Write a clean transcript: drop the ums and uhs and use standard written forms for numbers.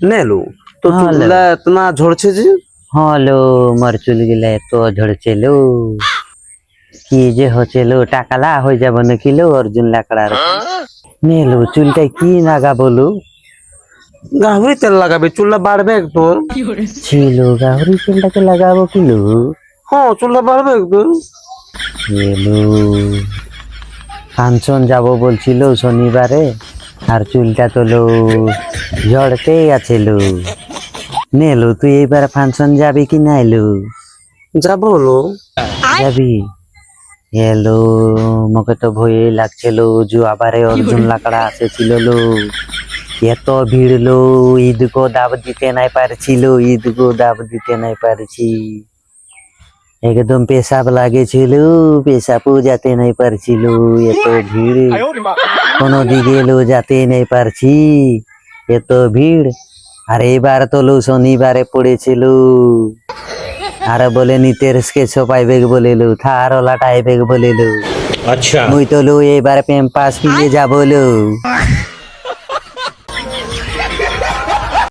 নেলু তো হ্যাঁ, চুলগুলা এতনা ঝরছে যে? হ্যাঁ লো, মোর চুল গিলা এত ঝরছে লো, কি যে হচ্ছে লো, টাকালা হয়ে যাব নাকি লো অর্জুন লাকড়ার। নে লো, চুলটাই কি লাগাবো লো? গাহরি তেল লাগাবে, চুলটা বাড়বে একদম। ছিল গাহরি তেলটাকে লাগাবো কি লো? হ্যাঁ, চুলটা বাড়বে একদম। এলো, ফাংশন যাব বলছিল শনিবারে, আর চুলটা তো লো ঝড়তেই আছে লো। নে লো, তুই এইবার ফাংশন যাবি কি না এলো? যাবো হলো। যাবি? এলো, মোকে তো ভয়ই লাগছিল, যে আবারে অর্জুন লাকড়া আসেছিল লো, এত ভিড় লো, ঈদগো দাব দিতে নাই পারছিল, ঈদগো দাব দিতে নাই পারছি, একদম পেশাব লাগেছিল, পেশাবও যেতে নাই পারছিল, এত ভিড়, কোনো দিকে লো যেতে নাই পারছি, এত ভিড়। আর এবার তো লো শনিবারে পড়েছিল, আর বলে নিতেশকে ছপাইবে বলে লো, থার ওলাটাইবে বলে লো। अच्छा। মুই তো লো এবার প্যাম্পাস কিনে যাবো লো।